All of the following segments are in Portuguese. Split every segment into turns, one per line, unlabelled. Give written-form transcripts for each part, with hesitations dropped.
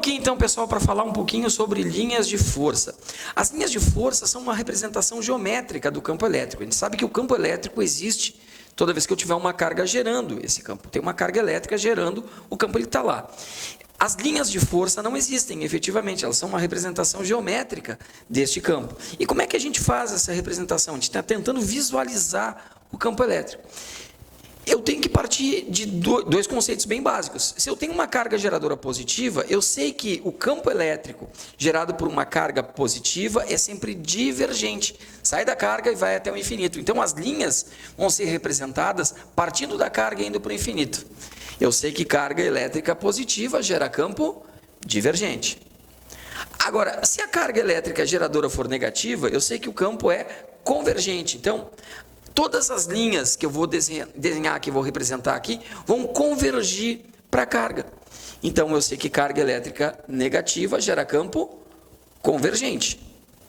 aqui então, pessoal, para falar um pouquinho sobre linhas de força. As linhas de força são uma representação geométrica do campo elétrico. A gente sabe que o campo elétrico existe toda vez que eu tiver uma carga gerando esse campo. Tem uma carga elétrica gerando, o campo está lá. As linhas de força não existem, efetivamente, elas são uma representação geométrica deste campo. E como é que a gente faz essa representação? A gente está tentando visualizar o campo elétrico. Eu tenho que partir de dois conceitos bem básicos. Se eu tenho uma carga geradora positiva, eu sei que o campo elétrico gerado por uma carga positiva é sempre divergente. Sai da carga e vai até o infinito. Então, as linhas vão ser representadas partindo da carga e indo para o infinito. Eu sei que carga elétrica positiva gera campo divergente. Agora, se a carga elétrica geradora for negativa, eu sei que o campo é convergente. Então, todas as linhas que eu vou desenhar aqui, vou representar aqui, vão convergir para a carga. Então, eu sei que carga elétrica negativa gera campo convergente.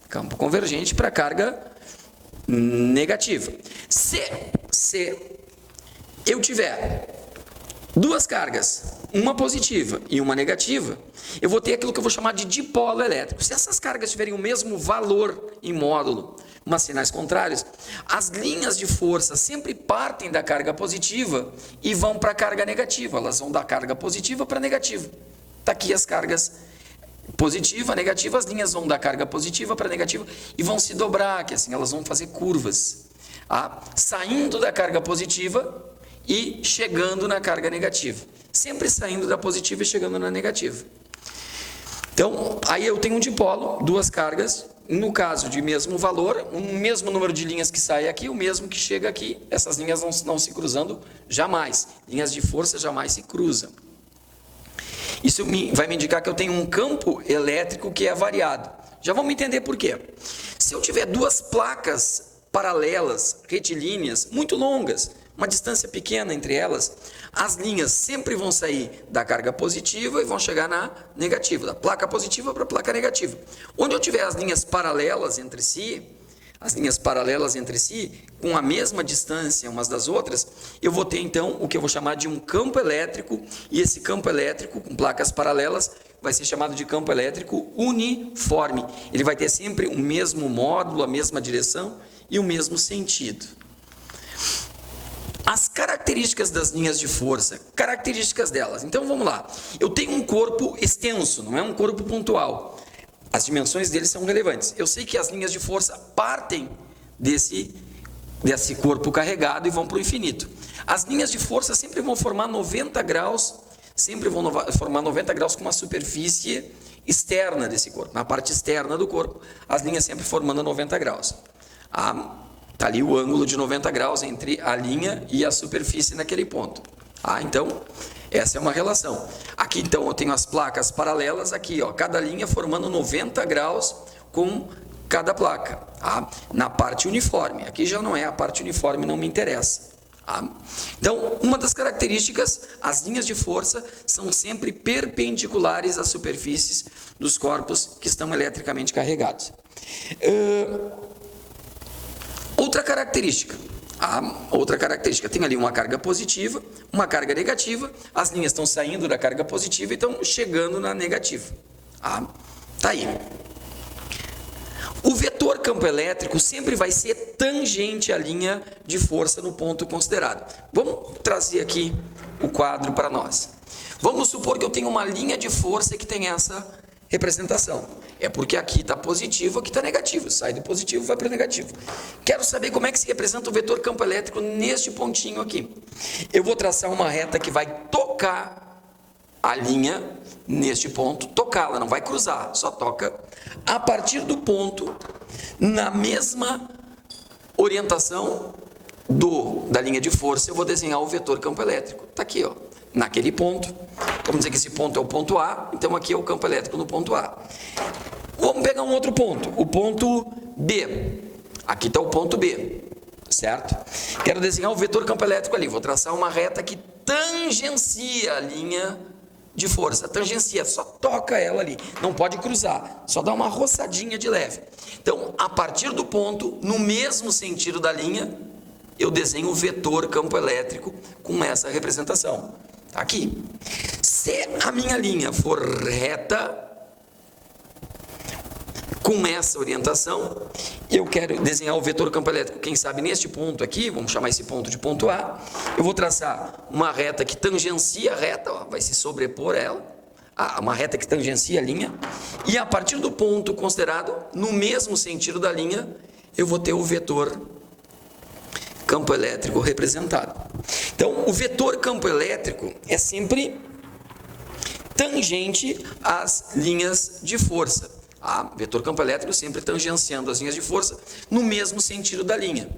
Campo convergente para carga negativa. Se eu tiver duas cargas, uma positiva e uma negativa, eu vou ter aquilo que eu vou chamar de dipolo elétrico. Se essas cargas tiverem o mesmo valor em módulo, mas sinais contrários, as linhas de força sempre partem da carga positiva e vão para a carga negativa. Elas vão da carga positiva para a negativa. Está aqui as cargas positiva, negativa, as linhas vão da carga positiva para a negativa e vão se dobrar, que assim elas vão fazer curvas, saindo da carga positiva e chegando na carga negativa. Sempre saindo da positiva e chegando na negativa. Então, aí eu tenho um dipolo, duas cargas, no caso de mesmo valor, o mesmo número de linhas que sai aqui, o mesmo que chega aqui, essas linhas não se cruzando jamais. Linhas de força jamais se cruzam. Isso vai me indicar que eu tenho um campo elétrico que é variado. Já vamos entender por quê. Se eu tiver duas placas paralelas, retilíneas, muito longas, uma distância pequena entre elas, as linhas sempre vão sair da carga positiva e vão chegar na negativa, da placa positiva para a placa negativa. Onde eu tiver as linhas paralelas entre si, com a mesma distância umas das outras, eu vou ter então o que eu vou chamar de um campo elétrico, e esse campo elétrico com placas paralelas vai ser chamado de campo elétrico uniforme. Ele vai ter sempre o mesmo módulo, a mesma direção e o mesmo sentido. As características das linhas de força, características delas. Então vamos lá. Eu tenho um corpo extenso, não é um corpo pontual. As dimensões deles são relevantes. Eu sei que as linhas de força partem desse corpo carregado e vão para o infinito. As linhas de força sempre vão formar 90 graus, com uma superfície externa desse corpo. Na parte externa do corpo, as linhas sempre formando 90 graus. Está ali o ângulo de 90 graus entre a linha e a superfície naquele ponto. Então, essa é uma relação. Aqui, então, eu tenho as placas paralelas, aqui, cada linha formando 90 graus com cada placa. Na parte uniforme. Aqui já não é, a parte uniforme não me interessa. Então, uma das características, as linhas de força são sempre perpendiculares às superfícies dos corpos que estão eletricamente carregados. Outra característica, tem ali uma carga positiva, uma carga negativa, as linhas estão saindo da carga positiva e estão chegando na negativa. Tá aí. O vetor campo elétrico sempre vai ser tangente à linha de força no ponto considerado. Vamos trazer aqui o quadro para nós. Vamos supor que eu tenho uma linha de força que tem essa representação. É porque aqui está positivo, aqui está negativo. Sai do positivo, vai para o negativo. Quero saber como é que se representa o vetor campo elétrico neste pontinho aqui. Eu vou traçar uma reta que vai tocar a linha neste ponto. Tocá-la, não vai cruzar, só toca. A partir do ponto, na mesma orientação da linha de força, eu vou desenhar o vetor campo elétrico. Está aqui, naquele ponto. Vamos dizer que esse ponto é o ponto A, então aqui é o campo elétrico no ponto A. Vamos pegar um outro ponto, o ponto B. Aqui está o ponto B, certo? Quero desenhar o vetor campo elétrico ali. Vou traçar uma reta que tangencia a linha de força. Tangencia, só toca ela ali. Não pode cruzar, só dá uma roçadinha de leve. Então, a partir do ponto, no mesmo sentido da linha, eu desenho o vetor campo elétrico com essa representação. Tá aqui. Se a minha linha for reta, com essa orientação, eu quero desenhar o vetor campo elétrico, quem sabe neste ponto aqui, vamos chamar esse ponto de ponto A, eu vou traçar uma reta que tangencia a reta, ó, vai se sobrepor ela, uma reta que tangencia a linha, e a partir do ponto considerado no mesmo sentido da linha, eu vou ter o vetor campo elétrico representado. Então, o vetor campo elétrico é sempre tangente às linhas de força. Vetor campo elétrico sempre tangenciando as linhas de força no mesmo sentido da linha.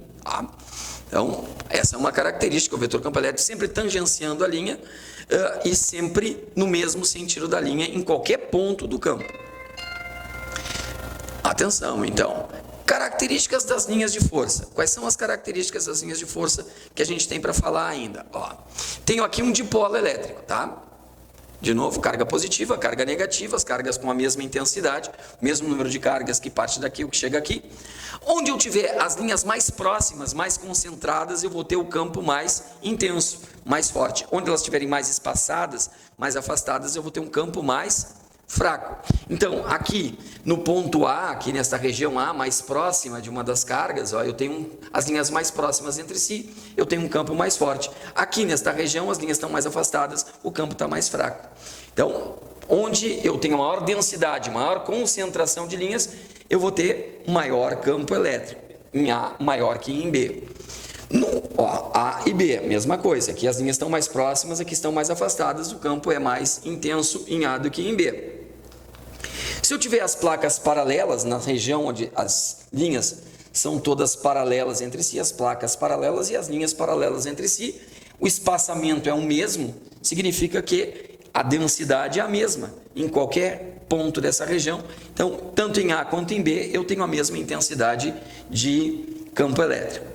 Então, essa é uma característica, o vetor campo elétrico sempre tangenciando a linha e sempre no mesmo sentido da linha em qualquer ponto do campo. Atenção, então. Características das linhas de força. Quais são as características das linhas de força que a gente tem para falar ainda? Tenho aqui um dipolo elétrico, tá? De novo, carga positiva, carga negativa, as cargas com a mesma intensidade, mesmo número de cargas que parte daqui, o que chega aqui. Onde eu tiver as linhas mais próximas, mais concentradas, eu vou ter o campo mais intenso, mais forte. Onde elas estiverem mais espaçadas, mais afastadas, eu vou ter um campo mais fraco. Então, aqui no ponto A, aqui nesta região A, mais próxima de uma das cargas, eu tenho as linhas mais próximas entre si, eu tenho um campo mais forte. Aqui nesta região, as linhas estão mais afastadas, o campo está mais fraco. Então, onde eu tenho maior densidade, maior concentração de linhas, eu vou ter maior campo elétrico, em A maior que em B. A e B, mesma coisa, aqui as linhas estão mais próximas, aqui estão mais afastadas, o campo é mais intenso em A do que em B. Se eu tiver as placas paralelas, na região onde as linhas são todas paralelas entre si, as placas paralelas e as linhas paralelas entre si, o espaçamento é o mesmo, significa que a densidade é a mesma em qualquer ponto dessa região. Então, tanto em A quanto em B, eu tenho a mesma intensidade de campo elétrico.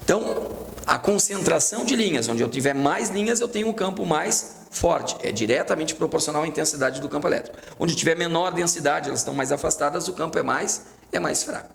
Então, a concentração de linhas, onde eu tiver mais linhas, eu tenho um campo mais forte, é diretamente proporcional à intensidade do campo elétrico. Onde tiver menor densidade, elas estão mais afastadas, o campo é mais fraco.